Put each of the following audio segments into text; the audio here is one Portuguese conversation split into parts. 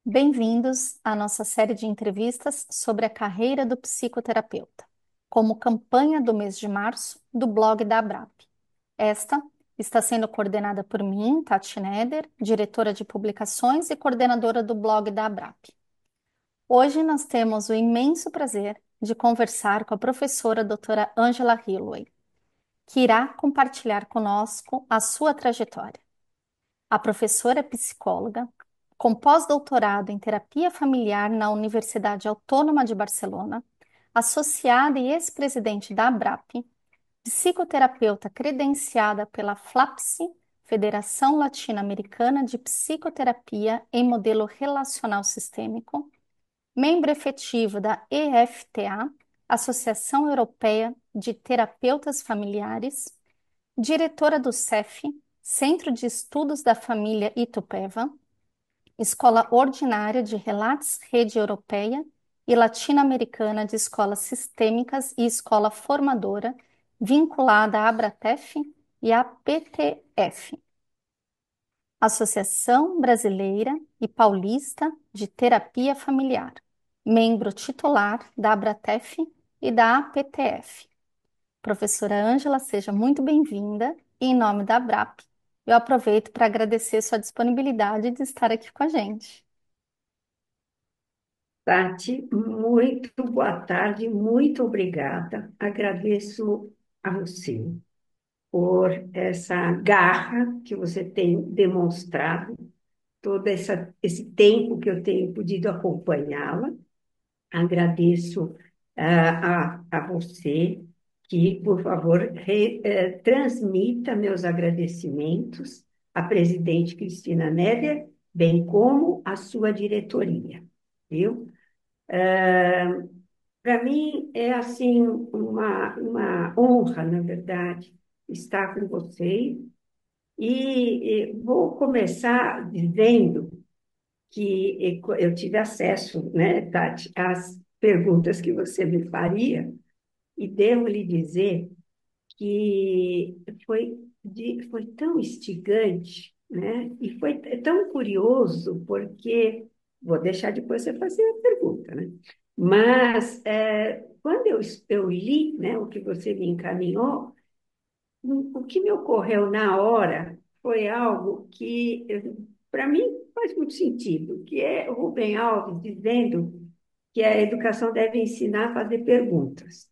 Bem-vindos à nossa série de entrevistas sobre a carreira do psicoterapeuta, como campanha do mês de março do blog da Abrap. Esta está sendo coordenada por mim, Tati Schneider, diretora de publicações e coordenadora do blog da Abrap. Hoje nós temos o imenso prazer de conversar com a professora doutora Angela Hillway, que irá compartilhar conosco a sua trajetória. A professora é psicóloga, com pós-doutorado em terapia familiar na Universidade Autônoma de Barcelona, associada e ex-presidente da ABRAP, psicoterapeuta credenciada pela FLAPSI, Federação Latino-Americana de Psicoterapia em Modelo Relacional Sistêmico, membro efetivo da EFTA, Associação Europeia de Terapeutas Familiares, diretora do CEF, Centro de Estudos da Família Itupeva, Escola Ordinária de Relatos Rede Europeia e Latino-Americana de Escolas Sistêmicas e Escola Formadora, vinculada à Abratef e à PTF, Associação Brasileira e Paulista de Terapia Familiar, membro titular da Abratef e da APTF. Professora Ângela, seja muito bem-vinda e, em nome da ABRAP, eu aproveito para agradecer sua disponibilidade de estar aqui com a gente. Tati, muito boa tarde, muito obrigada. Agradeço a você por essa garra que você tem demonstrado, esse tempo que eu tenho podido acompanhá-la. Agradeço a você que, por favor, transmita meus agradecimentos à presidente Cristina Neder, bem como à sua diretoria, viu? Para mim é assim uma honra, na verdade, estar com vocês e vou começar dizendo que eu tive acesso, né, Tati, às perguntas que você me faria e devo lhe dizer que foi tão instigante, né, e foi tão curioso porque vou deixar depois você fazer a pergunta, né? Mas quando eu li, né, o que você me encaminhou, o que me ocorreu na hora foi algo que, para mim, faz muito sentido, que é o Rubem Alves dizendo que a educação deve ensinar a fazer perguntas.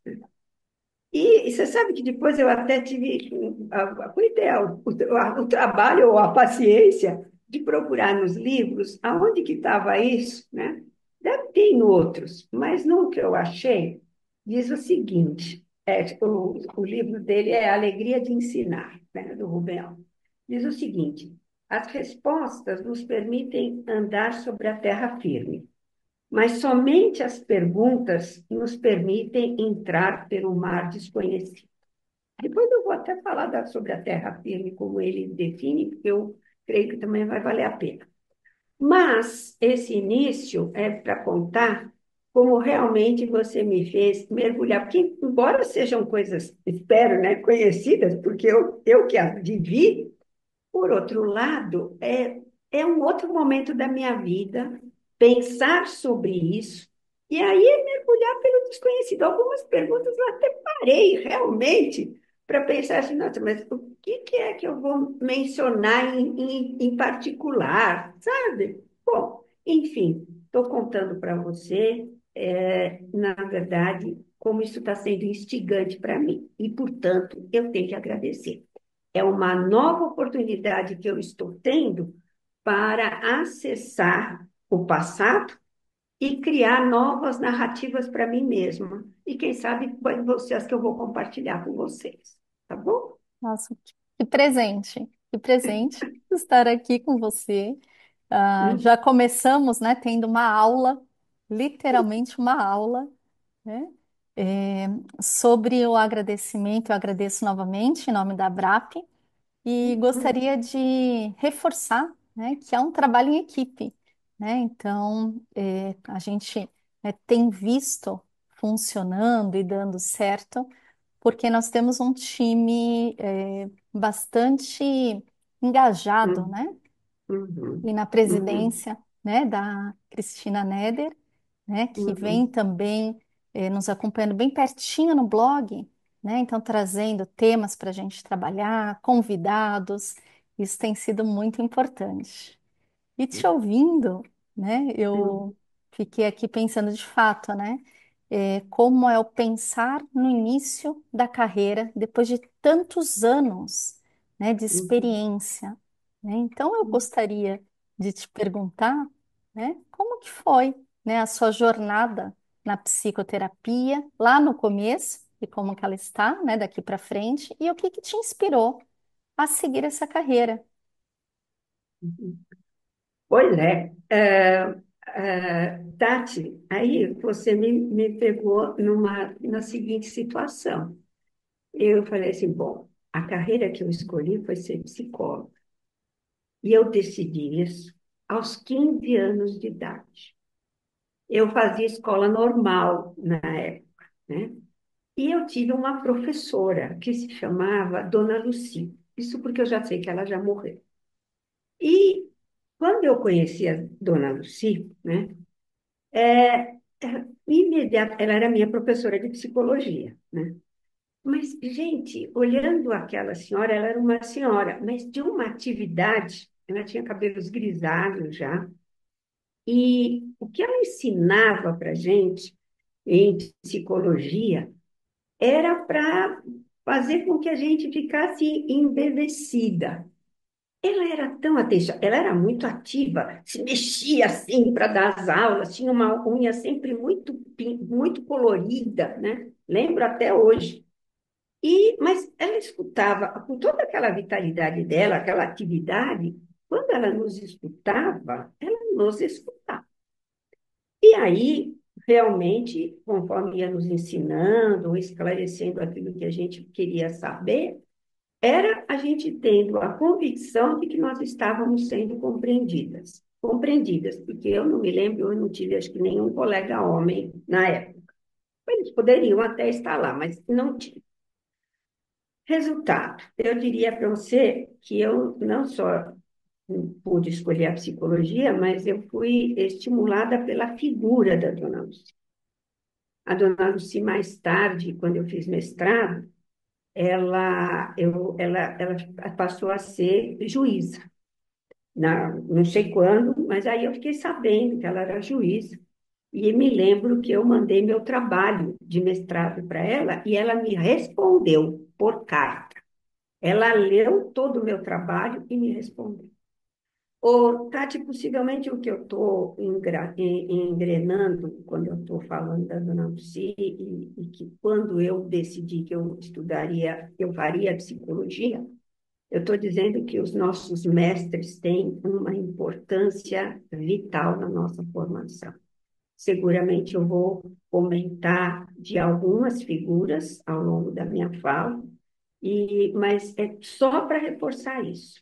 E você sabe que depois eu até tive a ideia, o trabalho ou a paciência de procurar nos livros aonde que estava isso, né? Deve ter em outros, mas no que eu achei, diz o seguinte, o livro dele é A Alegria de Ensinar, né, do Rubem Alves. Diz o seguinte, as respostas nos permitem andar sobre a terra firme, mas somente as perguntas nos permitem entrar pelo mar desconhecido. Depois eu vou até falar sobre a terra firme, como ele define, porque eu creio que também vai valer a pena. Mas esse início é para contar como realmente você me fez mergulhar, porque embora sejam coisas, espero, né, conhecidas, porque eu que as vivi, por outro lado, é um outro momento da minha vida, pensar sobre isso, e aí é mergulhar pelo desconhecido. Algumas perguntas eu até parei realmente para pensar assim, nossa, mas o que é que eu vou mencionar em particular, sabe? Bom, enfim, estou contando para você, na verdade, como isso está sendo instigante para mim, e, portanto, eu tenho que agradecer. É uma nova oportunidade que eu estou tendo para acessar o passado e criar novas narrativas para mim mesma. E quem sabe vão ser as que eu vou compartilhar com vocês. Tá bom? Nossa, que presente estar aqui com você. Hum, Já começamos, né, tendo uma aula, literalmente uma aula, né, é, sobre o agradecimento. Eu agradeço novamente em nome da ABRAP e hum, gostaria de reforçar, né, que é um trabalho em equipe, né? Então, a gente, né, tem visto funcionando e dando certo porque nós temos um time bastante engajado, hum, né? uhum, E na uhum, presidência, né, da Cristina Neder, né, que vem Uhum, também nos acompanhando bem pertinho no blog, né, então trazendo temas para a gente trabalhar, convidados, isso tem sido muito importante. E te ouvindo, né, eu uhum, fiquei aqui pensando de fato, né, como é o pensar no início da carreira depois de tantos anos, né, de uhum, experiência, né? Então eu uhum, gostaria de te perguntar, né, como que foi, né, a sua jornada na psicoterapia lá no começo e como que ela está, né, daqui para frente e o que que te inspirou a seguir essa carreira? uhum. Pois é. Tati, aí você me pegou na seguinte situação. Eu falei assim, bom, a carreira que eu escolhi foi ser psicóloga. E eu decidi isso aos 15 anos de idade. Eu fazia escola normal na época, né? E eu tive uma professora que se chamava Dona Luci. Isso porque eu já sei que ela já morreu. E quando eu conheci a Dona Luci, né? Ela era minha professora de psicologia, né? Mas, gente, olhando aquela senhora, ela era uma senhora, mas de uma atividade, ela tinha cabelos grisalhos já, e o que ela ensinava para gente em psicologia era para fazer com que a gente ficasse embevecida. Ela era tão atenção, ela era muito ativa, se mexia assim para dar as aulas, tinha uma unha sempre muito colorida, né? Lembro até hoje. Mas ela escutava, com toda aquela vitalidade dela, aquela atividade, quando ela nos escutava, ela nos escutava. E aí, realmente, conforme ia nos ensinando, esclarecendo aquilo que a gente queria saber, era a gente tendo a convicção de que nós estávamos sendo compreendidas. Compreendidas, porque eu não me lembro, eu não tive, acho que, nenhum colega homem na época. Eles poderiam até estar lá, mas não tinha. Resultado, eu diria para você que eu não só pude escolher a psicologia, mas eu fui estimulada pela figura da Dona Lúcia. A Dona Lúcia, mais tarde, quando eu fiz mestrado, ela passou a ser juíza. Não sei quando, mas aí eu fiquei sabendo que ela era juíza. E me lembro que eu mandei meu trabalho de mestrado para ela e ela me respondeu por carta. Ela leu todo o meu trabalho e me respondeu. Ô, Tati, possivelmente o que eu estou engrenando quando eu estou falando da Dona Lucy e que quando eu decidi que eu estudaria, eu faria psicologia, eu estou dizendo que os nossos mestres têm uma importância vital na nossa formação. Seguramente eu vou comentar de algumas figuras ao longo da minha fala, mas é só para reforçar isso.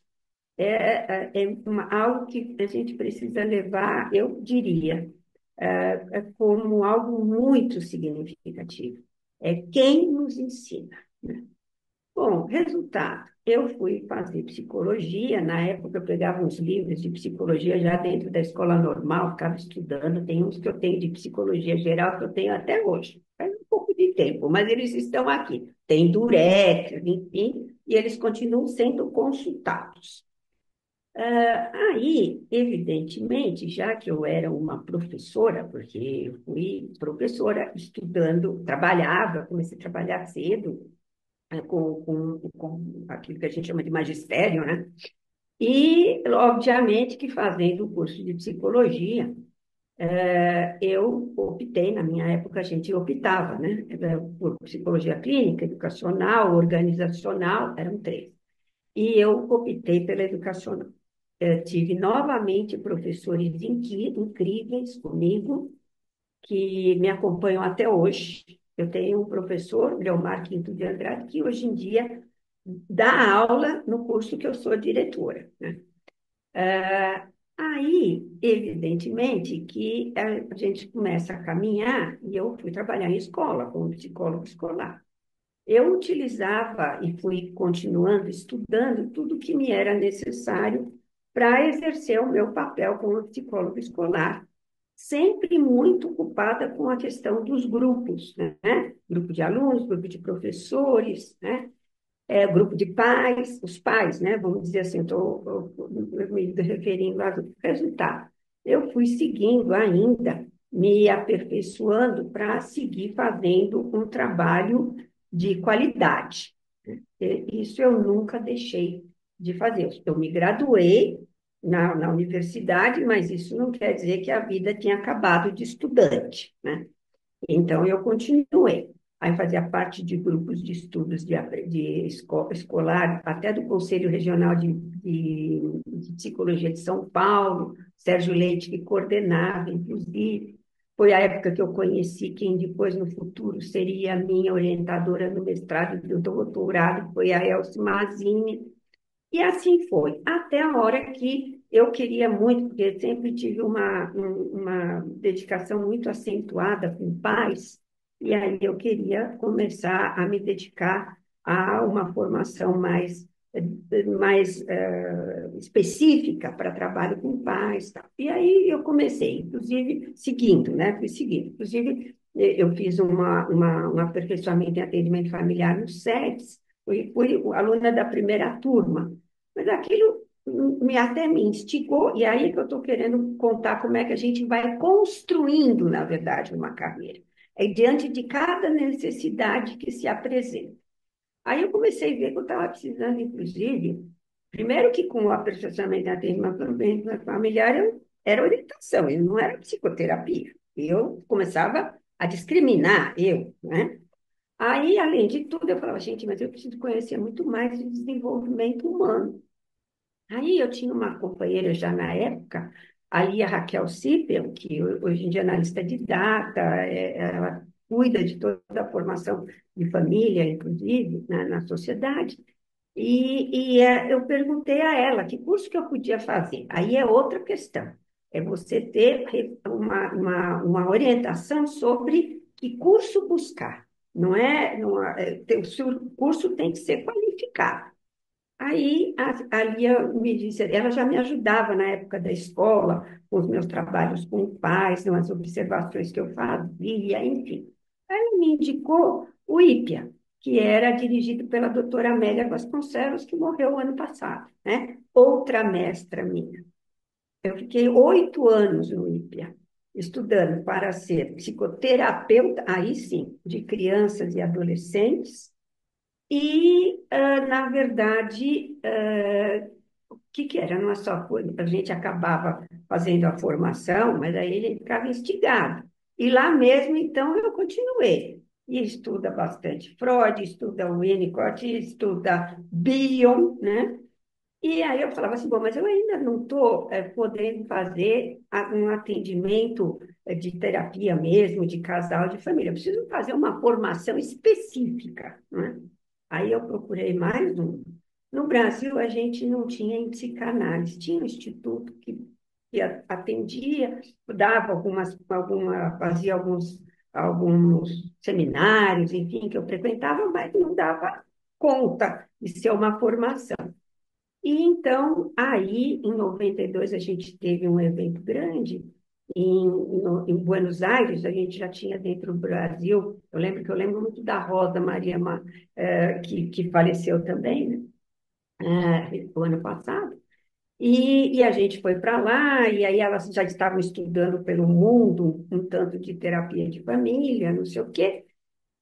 Algo que a gente precisa levar, eu diria, como algo muito significativo. É quem nos ensina, né? Bom, resultado, eu fui fazer psicologia, na época eu pegava uns livros de psicologia já dentro da escola normal, ficava estudando, tem uns que eu tenho de psicologia geral que eu tenho até hoje, faz um pouco de tempo, mas eles estão aqui. Tem Durex, enfim, e eles continuam sendo consultados. Aí, evidentemente, já que eu era uma professora, porque eu fui professora estudando, trabalhava, comecei a trabalhar cedo, com aquilo que a gente chama de magistério, né? E, obviamente, que fazendo o curso de psicologia, eu optei, na minha época a gente optava, né? Por psicologia clínica, educacional, organizacional, eram três. E eu optei pela educacional. Tive novamente professores incríveis comigo, que me acompanham até hoje. Eu tenho um professor, Leomar Quinto de Andrade, que hoje em dia dá aula no curso que eu sou diretora, né? Aí, evidentemente, que a gente começa a caminhar, e eu fui trabalhar em escola, como psicólogo escolar. Eu utilizava e fui continuando estudando tudo que me era necessário para exercer o meu papel como psicóloga escolar, sempre muito ocupada com a questão dos grupos, né? Grupo de alunos, grupo de professores, né? Grupo de pais, os pais, né? Vamos dizer assim, estou me referindo ao resultado. Eu fui seguindo ainda, me aperfeiçoando para seguir fazendo um trabalho de qualidade. Isso eu nunca deixei de fazer. Eu me graduei na universidade, mas isso não quer dizer que a vida tinha acabado de estudante, né? Então, eu continuei. Aí fazia parte de grupos de estudos escolar, até do Conselho Regional de Psicologia de São Paulo, Sérgio Leite, que coordenava, inclusive. Foi a época que eu conheci quem depois, no futuro, seria a minha orientadora no mestrado e do doutorado, foi a Elce Mazini. E assim foi, até a hora que eu queria muito, porque sempre tive uma dedicação muito acentuada com pais, e aí eu queria começar a me dedicar a uma formação mais específica para trabalho com pais. Tal. E aí eu comecei, inclusive, seguindo, né? Fui seguindo. Inclusive, eu fiz um aperfeiçoamento em atendimento familiar no SEDES, fui aluna da primeira turma. Mas aquilo até me instigou, e aí que eu estou querendo contar como é que a gente vai construindo, na verdade, uma carreira. É diante de cada necessidade que se apresenta. Aí eu comecei a ver que eu estava precisando, inclusive, primeiro que com o aperfeiçoamento em atendimento familiar, era orientação, eu não era psicoterapia. Eu começava a discriminar, né? Aí, além de tudo, eu falava, gente, mas eu preciso conhecer muito mais de desenvolvimento humano. Aí eu tinha uma companheira já na época, aí a Raquel Sipel, que hoje em dia é analista de data, ela cuida de toda a formação de família, inclusive, na sociedade. Eu perguntei a ela que curso que eu podia fazer. Aí é outra questão, é você ter uma orientação sobre que curso buscar. O seu curso tem que ser qualificado. Aí a Lia me disse, ela já me ajudava na época da escola, com os meus trabalhos com pais, nas observações que eu fazia, enfim. Ela me indicou o IPIA, que era dirigido pela doutora Amélia Vasconcelos, que morreu ano passado, né? Outra mestra minha. Eu fiquei 8 anos no IPIA, estudando para ser psicoterapeuta, aí sim, de crianças e adolescentes, na verdade, o que era? Não é só a gente acabava fazendo a formação, mas aí ele ficava instigado. E lá mesmo, então, eu continuei. E estuda bastante Freud, estuda Winnicott, estuda Bion, né? E aí eu falava assim, bom, mas eu ainda não estou podendo fazer um atendimento de terapia mesmo, de casal, de família. Eu preciso fazer uma formação específica, né? Aí eu procurei mais um. No Brasil, a gente não tinha em psicanálise, tinha um instituto que atendia, dava fazia alguns seminários, enfim, que eu frequentava, mas não dava conta de ser uma formação. E então, aí, em 92, a gente teve um evento grande em Buenos Aires, a gente já tinha dentro do Brasil, eu lembro muito da Rosa Maria, que faleceu também, né? O ano passado, e a gente foi para lá, e aí elas já estavam estudando pelo mundo um tanto de terapia de família, não sei o quê,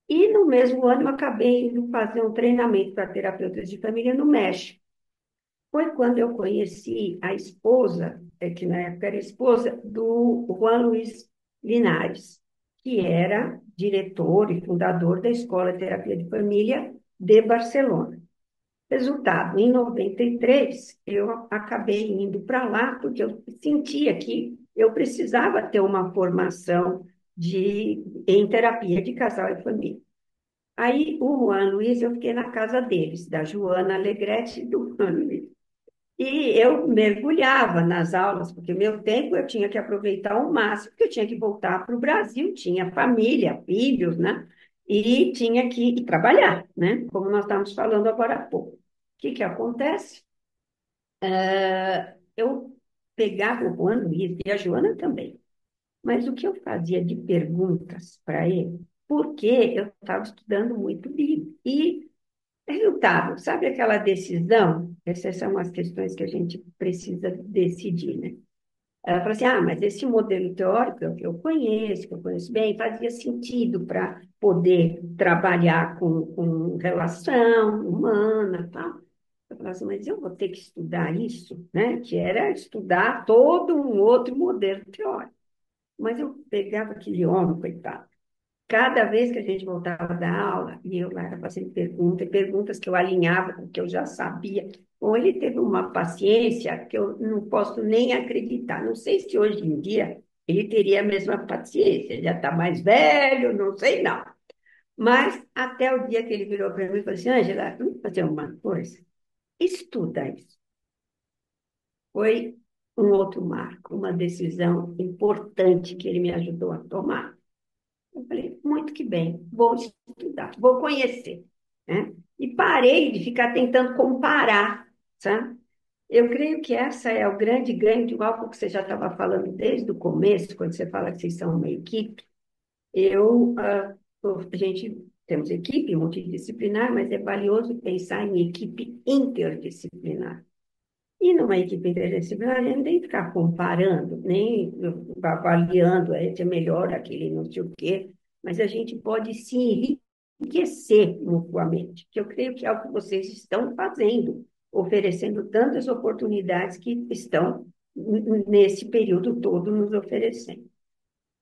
e no mesmo ano eu acabei indo fazer um treinamento para terapeutas de família no México. Foi quando eu conheci a esposa, que na época era esposa do Juan Luiz Linares, que era diretor e fundador da Escola de Terapia de Família de Barcelona. Resultado, em 93, eu acabei indo para lá porque eu sentia que eu precisava ter uma formação em terapia de casal e família. Aí, o Juan Luiz, eu fiquei na casa deles, da Joana Alegrete e do Juan Luiz. E eu mergulhava nas aulas, porque meu tempo eu tinha que aproveitar ao máximo, porque eu tinha que voltar para o Brasil, tinha família, filhos, né? E tinha que trabalhar, né? Como nós estávamos falando agora há pouco. O que acontece? eu pegava o Juan Luiz e a Joana também, mas o que eu fazia de perguntas para ele, porque eu estava estudando muito Bíblia. E resultado, sabe aquela decisão? Essas são as questões que a gente precisa decidir, né? Ela falou assim: ah, mas esse modelo teórico é o que eu conheço bem, fazia sentido para poder trabalhar com relação humana, tal. Eu falei assim, mas eu vou ter que estudar isso, né? Que era estudar todo um outro modelo teórico. Mas eu pegava aquele homem, coitado. Cada vez que a gente voltava da aula, e eu lá era fazendo perguntas, perguntas que eu alinhava com o que eu já sabia. Bom, ele teve uma paciência que eu não posso nem acreditar. Não sei se hoje em dia ele teria a mesma paciência, ele já está mais velho, não sei não. Mas até o dia que ele virou para mim e falou assim, Ângela, vamos fazer uma coisa? Estuda isso. Foi um outro marco, uma decisão importante que ele me ajudou a tomar. Eu falei, muito que bem, vou estudar, vou conhecer, né? E parei de ficar tentando comparar, sabe? Eu creio que essa é o grande ganho de algo que você já estava falando desde o começo, quando você fala que vocês são uma equipe. A gente temos equipe multidisciplinar, mas é valioso pensar em equipe interdisciplinar. E numa equipe interdisciplinar, a gente não tem que ficar comparando, nem avaliando, esse é melhor, aquele não sei o quê, mas a gente pode se enriquecer mutuamente, que eu creio que é o que vocês estão fazendo, oferecendo tantas oportunidades que estão nesse período todo nos oferecendo.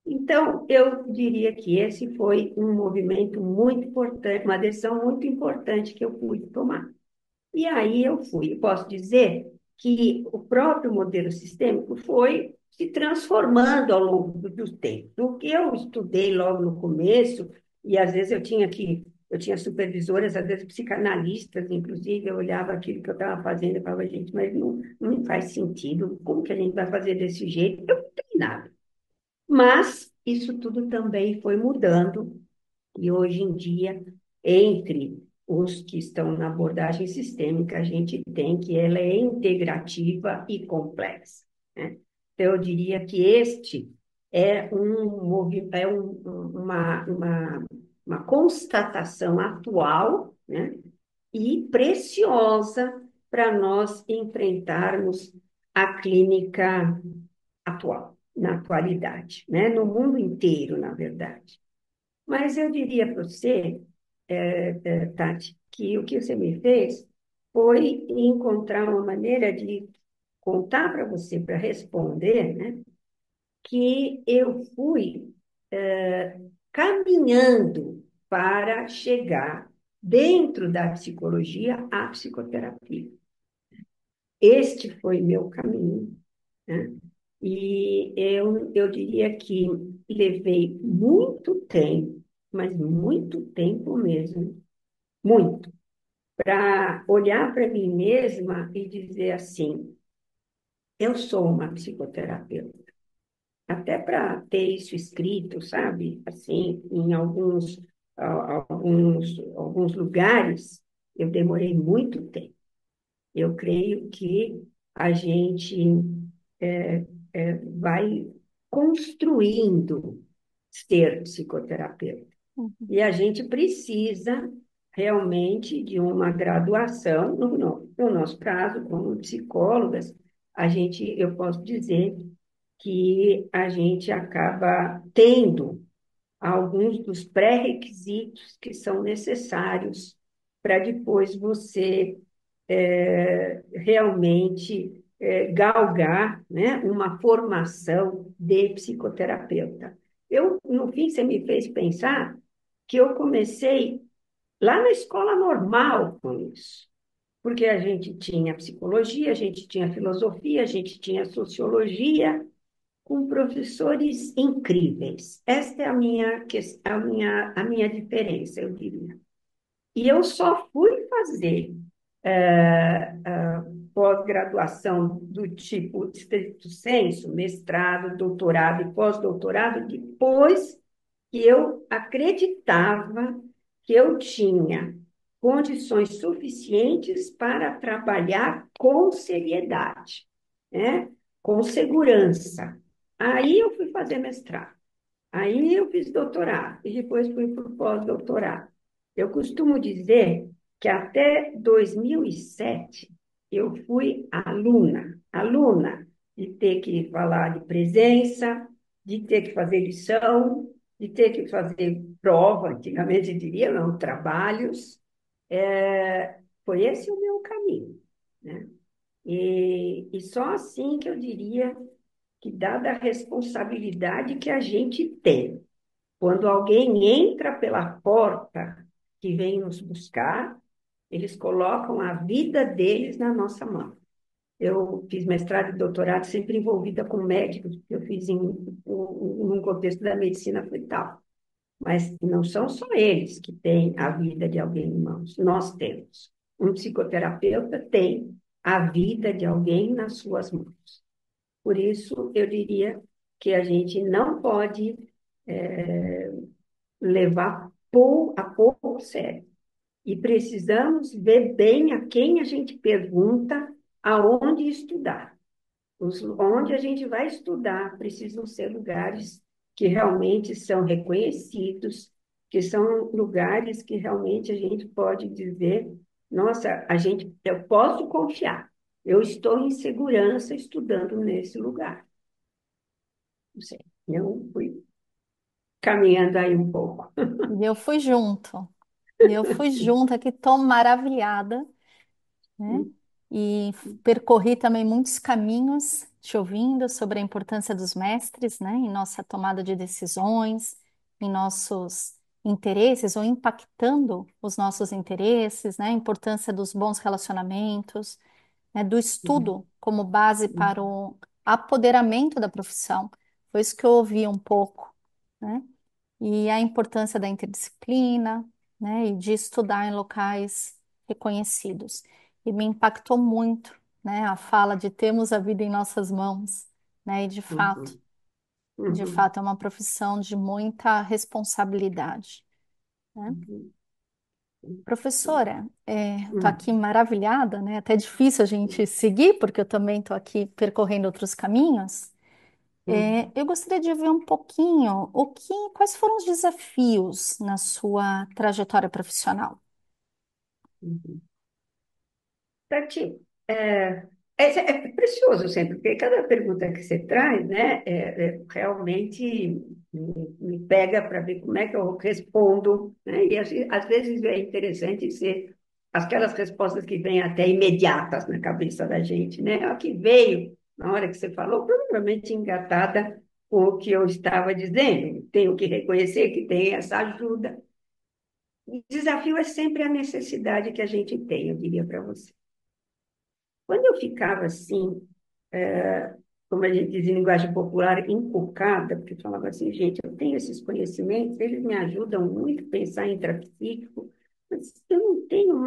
Então, eu diria que esse foi um movimento muito importante, uma decisão muito importante que eu pude tomar. E aí eu fui. Posso dizer que o próprio modelo sistêmico foi se transformando ao longo do tempo. O que eu estudei logo no começo, e às vezes eu tinha supervisoras, às vezes psicanalistas, inclusive, eu olhava aquilo que eu estava fazendo e falava, gente, mas não faz sentido, como que a gente vai fazer desse jeito? Eu não tenho nada. Mas isso tudo também foi mudando, e hoje em dia, entre os que estão na abordagem sistêmica, a gente tem que ela é integrativa e complexa, né? Então, eu diria que este uma constatação atual, né? E preciosa para nós enfrentarmos a clínica atual, na atualidade, né? No mundo inteiro, na verdade. Mas eu diria para você, Tati, que o que você me fez foi encontrar uma maneira de contar para você, para responder, né, que eu fui caminhando para chegar dentro da psicologia à psicoterapia. Este foi meu caminho, né? E eu diria que levei muito tempo, mas muito tempo mesmo, muito, para olhar para mim mesma e dizer assim: eu sou uma psicoterapeuta. Até para ter isso escrito, sabe? Assim, em alguns lugares, eu demorei muito tempo. Eu creio que a gente vai construindo ser psicoterapeuta. Uhum. E a gente precisa realmente de uma graduação, no nosso caso, como psicólogas, eu posso dizer que a gente acaba tendo alguns dos pré-requisitos que são necessários para depois você realmente galgar, né, uma formação de psicoterapeuta. No fim, você me fez pensar que eu comecei lá na escola normal com isso, porque a gente tinha psicologia, a gente tinha filosofia, a gente tinha sociologia, com professores incríveis. Esta é a minha diferença, eu diria. E eu só fui fazer pós-graduação do tipo estricto sensu, mestrado, doutorado e pós-doutorado, depois que eu acreditava que eu tinha condições suficientes para trabalhar com seriedade. né? Com segurança. Aí eu fui fazer mestrado. Aí eu fiz doutorado e depois fui para o pós-doutorado. Eu costumo dizer que até 2007 eu fui aluna de ter que falar de presença, de ter que fazer lição, de ter que fazer prova, antigamente eu diria, não, trabalhos. Foi esse o meu caminho, né? E só assim que eu diria que, dada a responsabilidade que a gente tem, quando alguém entra pela porta que vem nos buscar, eles colocam a vida deles na nossa mão. Eu fiz mestrado e doutorado sempre envolvida com médicos, eu fiz num contexto da medicina fetal. Mas não são só eles que têm a vida de alguém em mãos, nós temos. Um psicoterapeuta tem a vida de alguém nas suas mãos. Por isso, eu diria que a gente não pode levar a pouco sério. E precisamos ver bem a quem a gente pergunta aonde estudar. Onde a gente vai estudar precisam ser lugares que realmente são reconhecidos, que são lugares que realmente a gente pode dizer, nossa, eu posso confiar, eu estou em segurança estudando nesse lugar. Não sei, eu fui caminhando aí um pouco. E eu fui junto. E eu fui junto aqui, tô maravilhada, né? E percorri também muitos caminhos te ouvindo sobre a importância dos mestres, né, em nossa tomada de decisões, em nossos interesses ou impactando os nossos interesses, né, a importância dos bons relacionamentos, né, do estudo como base para o apoderamento da profissão. Foi isso que eu ouvi um pouco, né? E a importância da interdisciplina, né, e de estudar em locais reconhecidos. E me impactou muito, né, a fala de termos a vida em nossas mãos, né, e Uhum, de uhum, fato é uma profissão de muita responsabilidade, né? uhum, Professora, estou aqui uhum, maravilhada, né? Até difícil a gente seguir, porque eu também estou aqui percorrendo outros caminhos. uhum, Eu gostaria de ver um pouquinho quais foram os desafios na sua trajetória profissional. uhum. Tati, é precioso sempre, porque cada pergunta que você traz, né, realmente me pega para ver como é que eu respondo, né, e às vezes é interessante ser aquelas respostas que vêm até imediatas na cabeça da gente, né, a que veio na hora que você falou, provavelmente engatada com o que eu estava dizendo. Tenho que reconhecer que tem essa ajuda. O desafio é sempre a necessidade que a gente tem, eu diria para você. Quando eu ficava assim, como a gente diz em linguagem popular, encucada, porque falava assim, gente, eu tenho esses conhecimentos, eles me ajudam muito a pensar intrapsíquico, mas eu não tenho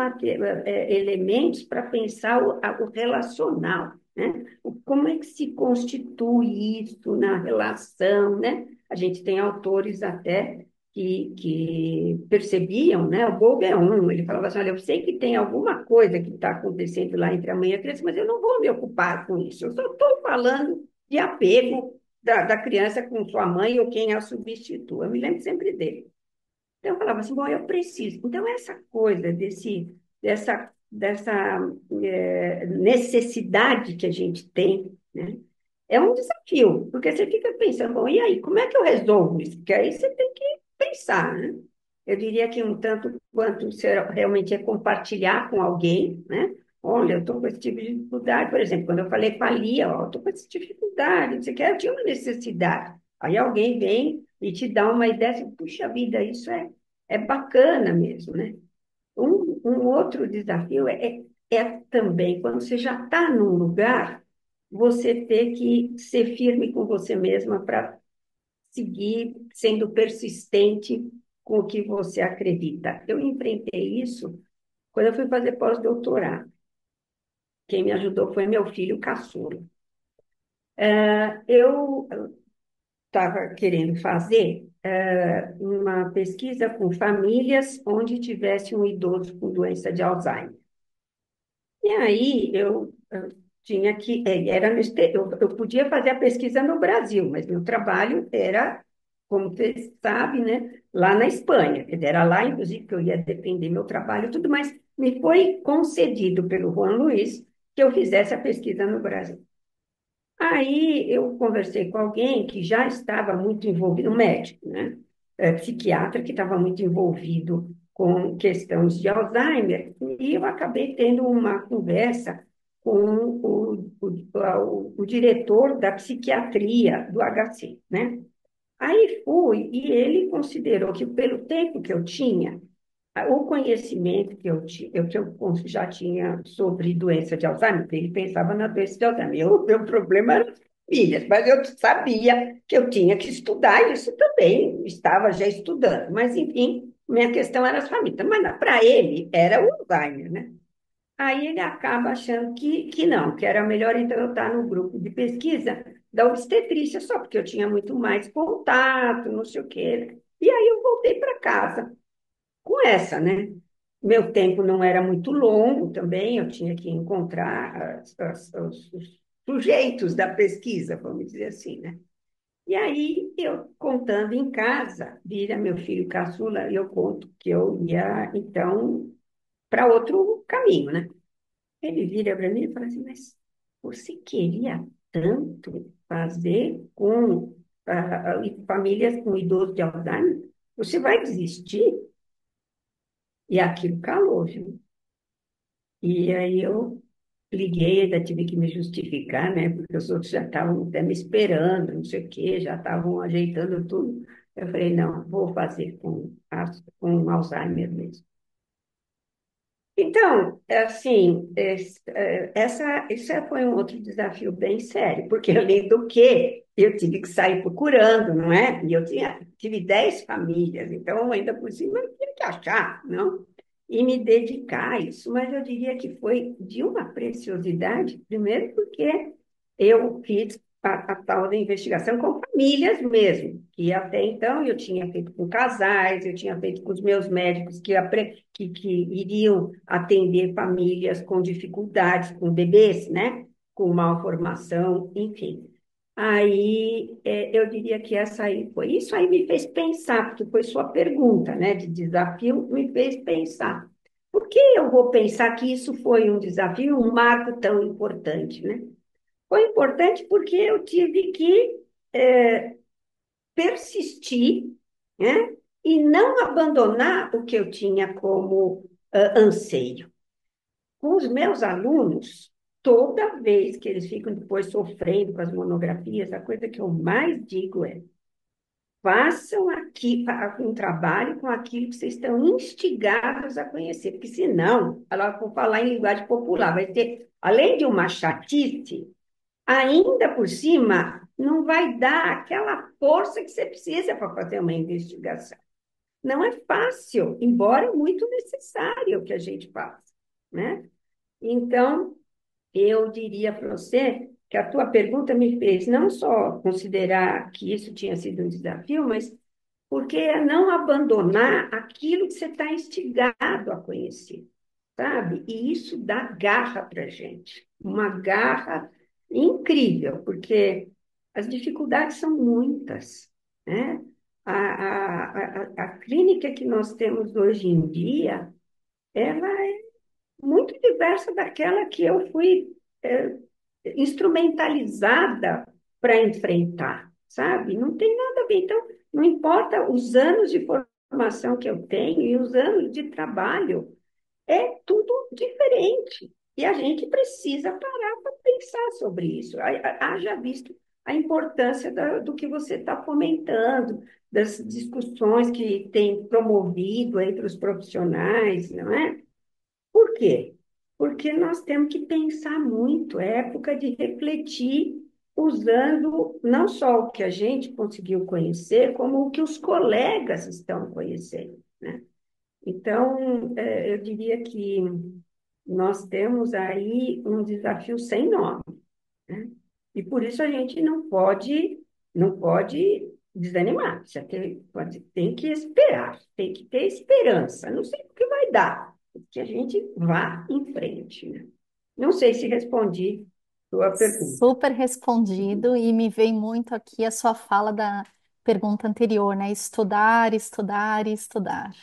elementos para pensar o relacional, né? Como é que se constitui isso na relação, né? A gente tem autores até que percebiam, né? O Bowlby é um, ele falava assim, olha, eu sei que tem alguma coisa que está acontecendo lá entre a mãe e a criança, mas eu não vou me ocupar com isso, eu só estou falando de apego da criança com sua mãe ou quem a substitua. Eu me lembro sempre dele. Então, eu falava assim, bom, eu preciso. Então, essa coisa dessa necessidade que a gente tem, né, é um desafio, porque você fica pensando, bom, e aí, como é que eu resolvo isso? Porque aí você tem que pensar, né? Eu diria que um tanto quanto você realmente é compartilhar com alguém, né? Olha, eu estou com esse tipo de dificuldade, por exemplo, quando eu falei com a Lia, ó, estou com essa dificuldade, você quer, eu tinha uma necessidade. Aí alguém vem e te dá uma ideia, assim, puxa vida, isso é bacana mesmo, né? Um outro desafio é também, quando você já está num lugar, você ter que ser firme com você mesma para seguir sendo persistente com o que você acredita. Eu enfrentei isso quando eu fui fazer pós-doutorado. Quem me ajudou foi meu filho caçula. Eu estava querendo fazer uma pesquisa com famílias onde tivesse um idoso com doença de Alzheimer. E aí eu tinha que, era no, eu podia fazer a pesquisa no Brasil, mas meu trabalho era, como você sabe, né, lá na Espanha. Quer dizer, era lá, inclusive, que eu ia defender meu trabalho e tudo, mas me foi concedido pelo Juan Luiz que eu fizesse a pesquisa no Brasil. Aí eu conversei com alguém que já estava muito envolvido, um médico, né? Psiquiatra, que estava muito envolvido com questões de Alzheimer, e eu acabei tendo uma conversa com o diretor da psiquiatria do HC, né? Aí fui, e ele considerou que, pelo tempo que eu tinha, o conhecimento que eu já tinha sobre doença de Alzheimer, porque ele pensava na doença de Alzheimer. Meu problema era as famílias, mas eu sabia que eu tinha que estudar isso também, estava já estudando. Mas, enfim, minha questão era as famílias. Mas para ele era o Alzheimer, né? Aí ele acaba achando que não, que era melhor então eu estar no grupo de pesquisa da obstetrícia, só porque eu tinha muito mais contato, não sei o quê. E aí eu voltei para casa com essa, né? Meu tempo não era muito longo também, eu tinha que encontrar os sujeitos da pesquisa, vamos dizer assim, né? E aí, eu contando em casa, vira meu filho caçula, e eu conto que eu ia, então, para outro caminho, né? Ele vira para mim e fala assim, mas você queria tanto fazer com famílias com idosos de Alzheimer? Você vai desistir? E aquilo calou, viu? E aí eu liguei, ainda tive que me justificar, né? Porque os outros já estavam até me esperando, não sei o quê, já estavam ajeitando tudo. Eu falei, não, vou fazer com Alzheimer mesmo. Então, assim, isso foi um outro desafio bem sério, porque além do que, eu tive que sair procurando, não é? E tive 10 famílias, então ainda por cima eu tinha que achar, não? E me dedicar a isso, mas eu diria que foi de uma preciosidade, primeiro porque eu fiz a tal da investigação com famílias mesmo, que até então eu tinha feito com casais, eu tinha feito com os meus médicos que iriam atender famílias com dificuldades, com bebês, né? Com malformação, enfim. Aí eu diria que essa aí foi. Isso aí me fez pensar, porque foi sua pergunta, né? De desafio, me fez pensar. Por que eu vou pensar que isso foi um desafio, um marco tão importante, né? Foi importante porque eu tive que persistir, né? E não abandonar o que eu tinha como anseio. Com os meus alunos, toda vez que eles ficam depois sofrendo com as monografias, a coisa que eu mais digo é: façam aqui um trabalho com aquilo que vocês estão instigados a conhecer, porque senão, ela vou falar em linguagem popular, vai ter, além de uma chatice, ainda por cima, não vai dar aquela força que você precisa para fazer uma investigação. Não é fácil, embora muito necessário que a gente faça, né? Então, eu diria para você que a tua pergunta me fez não só considerar que isso tinha sido um desafio, mas porque é não abandonar aquilo que você está instigado a conhecer, sabe? E isso dá garra para a gente, uma garra incrível, porque as dificuldades são muitas, né? A clínica que nós temos hoje em dia, ela é muito diversa daquela que eu fui é, instrumentalizada para enfrentar, sabe? Não tem nada a ver. Então, não importa os anos de formação que eu tenho e os anos de trabalho, é tudo diferente. E a gente precisa parar para pensar sobre isso. Haja visto a importância do que você está fomentando, das discussões que tem promovido entre os profissionais, não é? Por quê? Porque nós temos que pensar muito, é época de refletir, usando não só o que a gente conseguiu conhecer, como o que os colegas estão conhecendo, né? Então, eu diria que nós temos aí um desafio sem nome, né? E por isso a gente não pode desanimar. Tem que esperar, tem que ter esperança. Não sei o que vai dar, que a gente vá em frente, né? Não sei se respondi Sua pergunta. Super respondido e me veio muito aqui a sua fala da pergunta anterior, né? Estudar, estudar e estudar.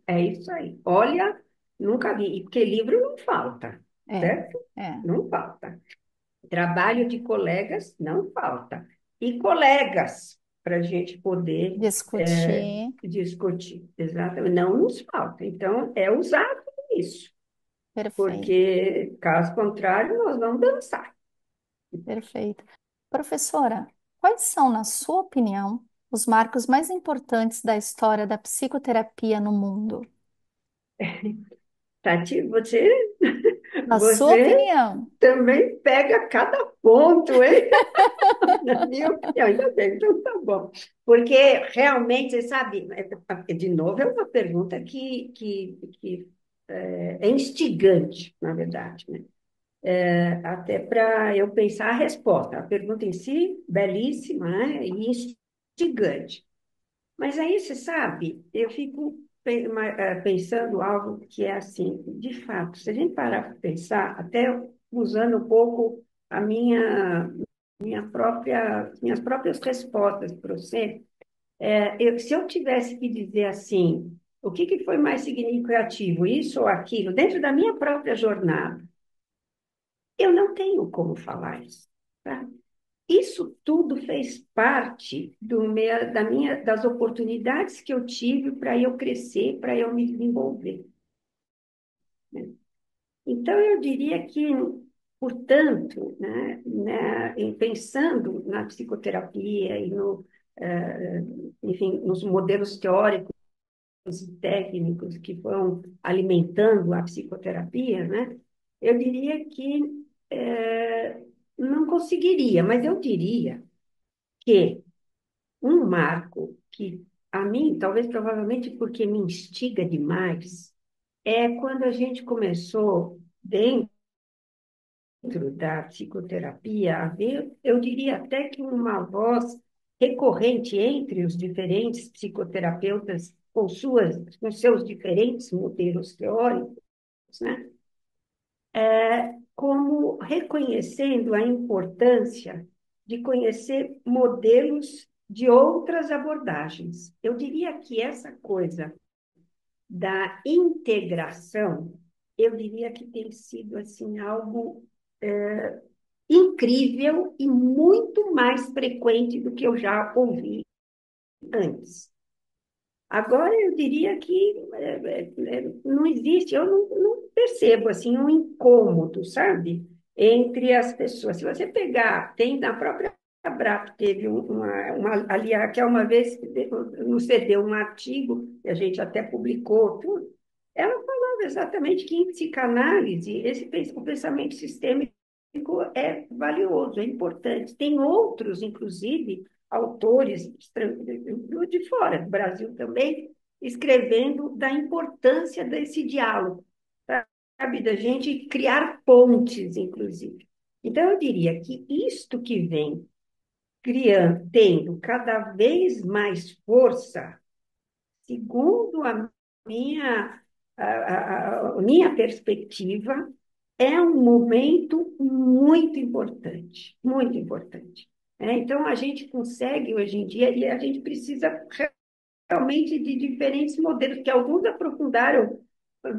É isso aí. Olha, nunca vi. E porque livro não falta, É, certo? é. Não falta. Trabalho de colegas não falta. E colegas, para a gente poder Discutir, discutir. Exatamente. Não nos falta. Então, é usar tudo isso. perfeito, Porque, caso contrário, nós vamos dançar. perfeito. Professora, quais são, na sua opinião, os marcos mais importantes da história da psicoterapia no mundo? Tati, você, Na sua você opinião. também pega cada ponto, hein? Na minha opinião, ainda bem, então tá bom. Porque realmente, você sabe, de novo, é uma pergunta que é instigante, na verdade, né? Até para eu pensar a resposta. A pergunta em si, belíssima, né? E instigante. Mas aí, você sabe, eu fico pensando algo que é assim, de fato, se a gente parar para pensar, até usando um pouco a minhas próprias respostas para você, se eu tivesse que dizer assim, o que foi mais significativo, isso ou aquilo, dentro da minha própria jornada, eu não tenho como falar isso, tá? Isso tudo fez parte das oportunidades que eu tive para eu crescer, para eu me desenvolver, né? Então, eu diria que, portanto, pensando na psicoterapia e enfim, nos modelos teóricos e técnicos que vão alimentando a psicoterapia, né, eu diria que não conseguiria, mas eu diria que um marco que a mim, talvez provavelmente porque me instiga demais, é quando a gente começou, dentro da psicoterapia, a ver, eu diria até que uma voz recorrente entre os diferentes psicoterapeutas com seus diferentes modelos teóricos, né? Como reconhecendo a importância de conhecer modelos de outras abordagens. Eu diria que essa coisa da integração, eu diria que tem sido assim algo incrível e muito mais frequente do que eu já ouvi antes. Agora, eu diria que não existe, eu não percebo assim um incômodo, sabe, entre as pessoas. Se você pegar, tem na própria Brap, teve ali, a Raquel uma vez nos cedeu um artigo, que a gente até publicou, tudo. Ela falava exatamente que em psicanálise, o pensamento sistêmico é valioso, é importante. Tem outros, inclusive, autores de fora, do Brasil também, escrevendo da importância desse diálogo, sabe? Da gente criar pontes, inclusive. Então, eu diria que isto que vem criando, tendo cada vez mais força, segundo a minha perspectiva, é um momento muito importante, muito importante. Então, a gente consegue hoje em dia, e a gente precisa realmente de diferentes modelos, que alguns aprofundaram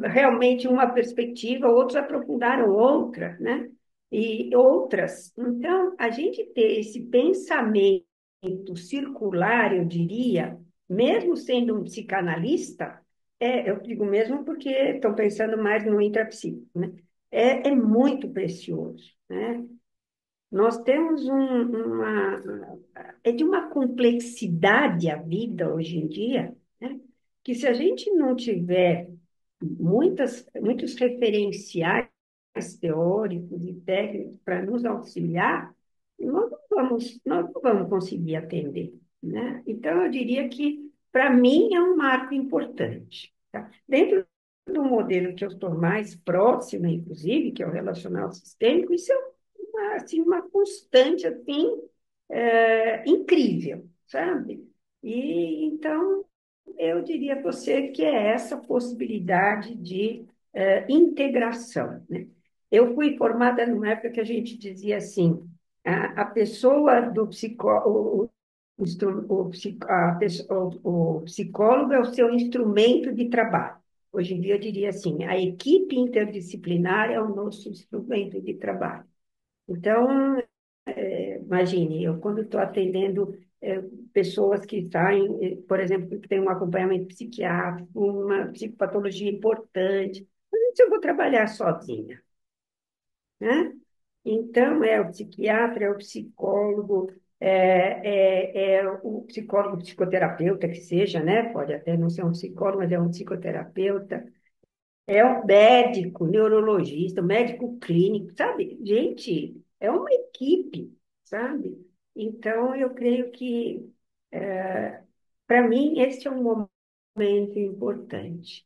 realmente uma perspectiva, outros aprofundaram outra, né? E outras. Então, a gente ter esse pensamento circular, eu diria, mesmo sendo um psicanalista, eu digo mesmo porque estou pensando mais no intrapsíquico, né? É muito precioso, né? Nós temos é de uma complexidade a vida hoje em dia, né? Que se a gente não tiver muitos referenciais teóricos e técnicos para nos auxiliar, nós não vamos conseguir atender, né? Então, eu diria que, para mim, é um marco importante, tá? Dentro do modelo que eu estou mais próxima, inclusive, que é o relacional sistêmico, isso é uma constante, assim, incrível, sabe? E, então, eu diria a você que é essa possibilidade de integração, né? Eu fui formada numa época que a gente dizia assim, a pessoa do psicólogo, o psicólogo é o seu instrumento de trabalho. Hoje em dia eu diria assim, a equipe interdisciplinar é o nosso instrumento de trabalho. Então, imagine, eu quando estou atendendo pessoas que saem, por exemplo, que têm um acompanhamento psiquiátrico, uma psicopatologia importante, não sei se eu vou trabalhar sozinha, né? Então, é o psiquiatra, é o psicólogo, é o psicólogo, psicoterapeuta que seja, né? Pode até não ser um psicólogo, mas é um psicoterapeuta, é o médico, neurologista, o médico clínico, sabe? Gente, é uma equipe, sabe? Então, eu creio que, para mim, esse é um momento importante.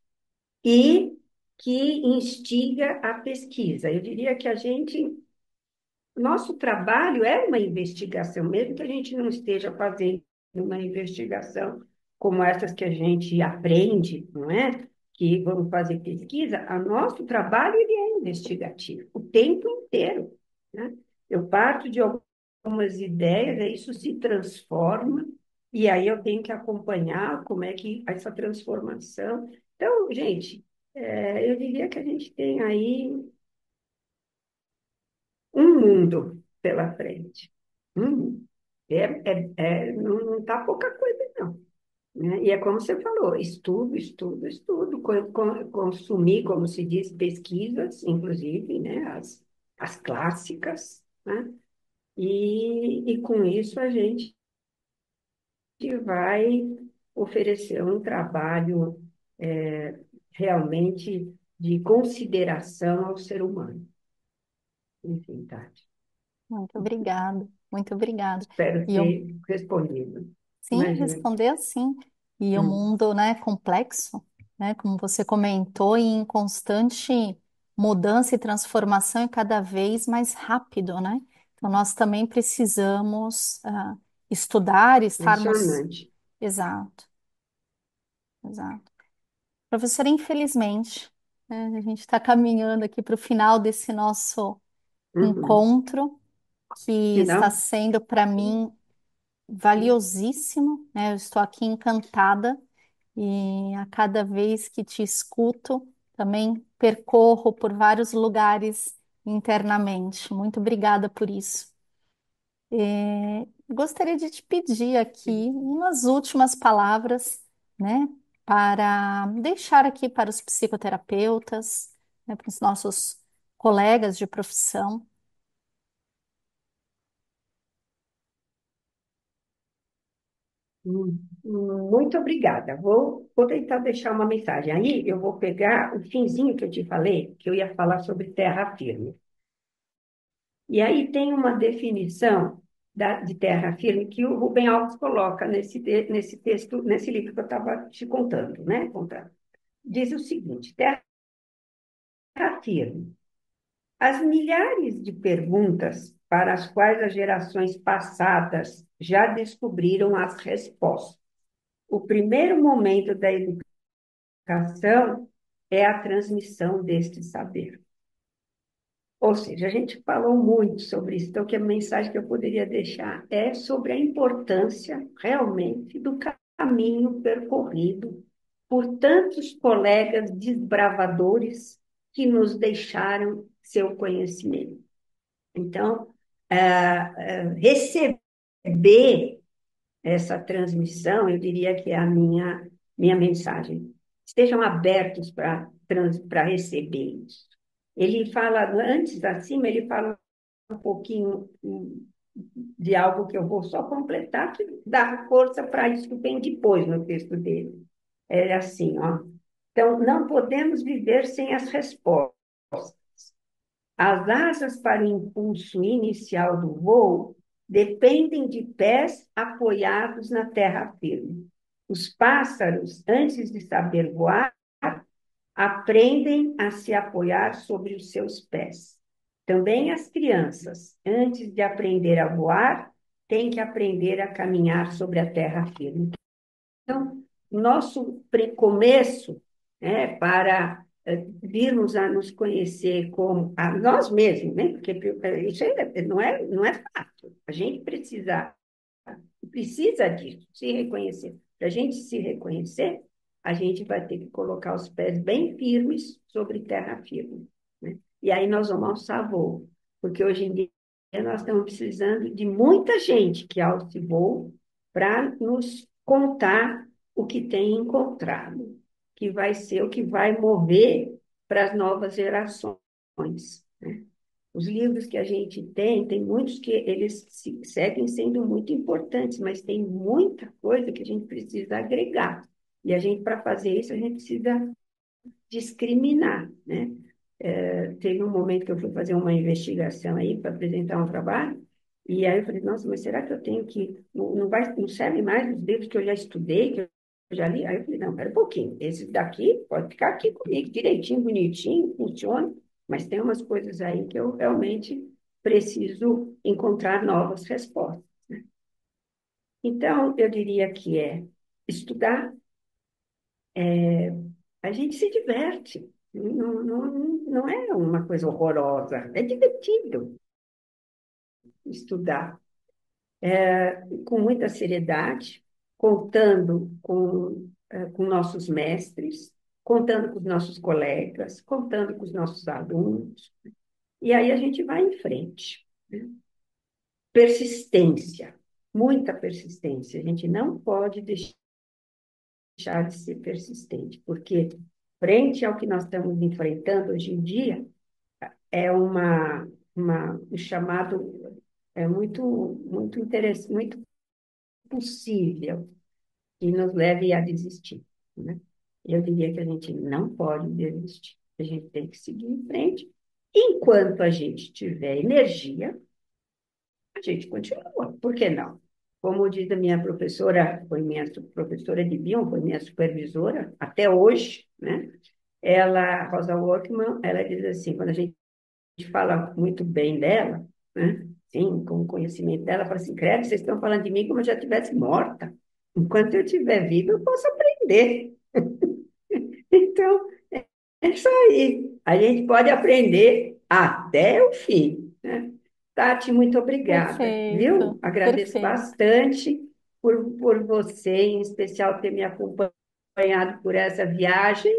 E que instiga a pesquisa. Eu diria que a gente, nosso trabalho é uma investigação, mesmo que a gente não esteja fazendo uma investigação como essas que a gente aprende, não é? Que vamos fazer pesquisa, o nosso trabalho ele é investigativo o tempo inteiro, né? Eu parto de algumas ideias, aí isso se transforma, e aí eu tenho que acompanhar como é que essa transformação. Então, gente, eu diria que a gente tem aí um mundo pela frente. Hum, não está pouca coisa, não. Né? E é como você falou, estudo, estudo, estudo, consumir, como se diz, pesquisas, inclusive, né? As clássicas, né? E com isso a gente vai oferecer um trabalho realmente de consideração ao ser humano. Enfim, Tati, Muito obrigada, muito obrigada. espero E eu, ter respondido. sim, Imagina. respondeu sim. E o Hum. mundo, né, complexo, né, como você comentou, e em constante mudança e transformação e cada vez mais rápido, né? Então nós também precisamos estudar, estarmos, Impressionante. exato, exato. Professora, infelizmente, né, a gente está caminhando aqui para o final desse nosso Uhum. encontro, que E está não? sendo para mim valiosíssimo, né? Eu estou aqui encantada e a cada vez que te escuto, também percorro por vários lugares internamente. Muito obrigada por isso. Gostaria de te pedir aqui umas últimas palavras, né, para deixar aqui para os psicoterapeutas, né, para os nossos colegas de profissão. Muito obrigada. Vou tentar deixar uma mensagem. Aí eu vou pegar o finzinho que eu te falei, que eu ia falar sobre terra firme. E aí tem uma definição de terra firme que o Rubem Alves coloca nesse texto, nesse livro que eu estava te contando, né? Contando. Diz o seguinte: terra firme. As milhares de perguntas para as quais as gerações passadas já descobriram as respostas. O primeiro momento da educação é a transmissão deste saber. Ou seja, a gente falou muito sobre isso, então que a mensagem que eu poderia deixar é sobre a importância realmente do caminho percorrido por tantos colegas desbravadores que nos deixaram seu conhecimento. Então, receber essa transmissão, eu diria que é a minha mensagem. Estejam abertos para receber isso. Ele fala, antes, acima, ele fala um pouquinho de algo que eu vou só completar, que dá força para isso que vem depois no texto dele. É assim, ó. Então, não podemos viver sem as respostas. As asas para o impulso inicial do voo dependem de pés apoiados na terra firme. Os pássaros, antes de saber voar, aprendem a se apoiar sobre os seus pés. Também as crianças, antes de aprender a voar, têm que aprender a caminhar sobre a terra firme. Então, nosso começo, né, para virmos a nos conhecer como a nós mesmos, né? Porque isso não é fácil. A gente precisa disso, se reconhecer. Para a gente se reconhecer, a gente vai ter que colocar os pés bem firmes sobre terra firme, né? E aí nós vamos alçar voo, porque hoje em dia nós estamos precisando de muita gente que alce voo para nos contar o que tem encontrado, que vai ser o que vai mover para as novas gerações, né? Os livros que a gente tem muitos que eles seguem sendo muito importantes, mas tem muita coisa que a gente precisa agregar. E a gente, para fazer isso, a gente precisa discriminar, né? Teve um momento que eu fui fazer uma investigação aí para apresentar um trabalho, e aí eu falei, nossa, mas será que eu tenho que... não serve mais os livros que eu já estudei, que eu já li? Aí eu falei, não, espera um pouquinho, esse daqui pode ficar aqui comigo, direitinho, bonitinho, funciona, mas tem umas coisas aí que eu realmente preciso encontrar novas respostas, né? Então, eu diria que é estudar, a gente se diverte. Não é uma coisa horrorosa, é divertido estudar, com muita seriedade, contando com nossos mestres, contando com os nossos colegas, contando com os nossos alunos, e aí a gente vai em frente, né? Persistência, muita persistência. A gente não pode deixar de ser persistente, porque frente ao que nós estamos enfrentando hoje em dia, é um chamado muito interessante, muito possível que nos leve a desistir, né? Eu diria que a gente não pode desistir, a gente tem que seguir em frente. Enquanto a gente tiver energia, a gente continua, por que não? Como diz a minha professora, foi minha professora de bio, foi minha supervisora até hoje, né? Ela, Rosa Workman, ela diz assim, quando a gente fala muito bem dela, né? Sim, com o conhecimento dela, fala assim, credo, vocês estão falando de mim como se eu já estivesse morta. Enquanto eu estiver viva, eu posso aprender. Então, é isso aí. A gente pode aprender até o fim, né? Tati, muito obrigada, viu? Perfeito, Agradeço perfeito. bastante por você, em especial, ter me acompanhado por essa viagem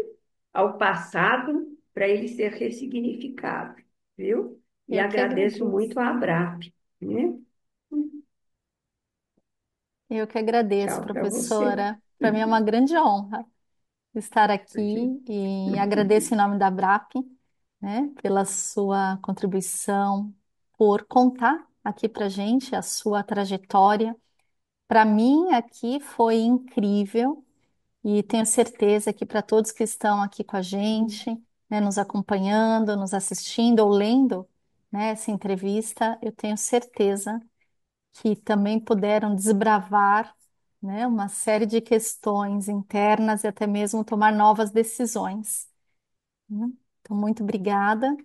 ao passado, para ele ser ressignificado, viu? E Eu que agradeço agradeço. muito a ABRAP, né? Eu que agradeço, Tchau para você. professora. Para mim é uma grande honra estar aqui e agradeço em nome da BRAP, né, pela sua contribuição, por contar aqui para gente a sua trajetória. Para mim, aqui foi incrível e tenho certeza que para todos que estão aqui com a gente, né, nos acompanhando, nos assistindo ou lendo, né, essa entrevista, eu tenho certeza que também puderam desbravar, né, uma série de questões internas e até mesmo tomar novas decisões, né? Então, muito obrigada.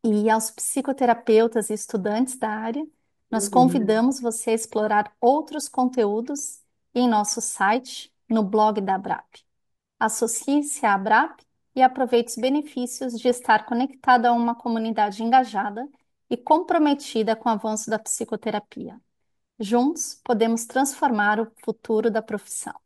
E aos psicoterapeutas e estudantes da área, nós Uhum. convidamos você a explorar outros conteúdos em nosso site, no blog da Abrap. Associe-se à Abrap e aproveite os benefícios de estar conectado a uma comunidade engajada e comprometida com o avanço da psicoterapia. Juntos, podemos transformar o futuro da profissão.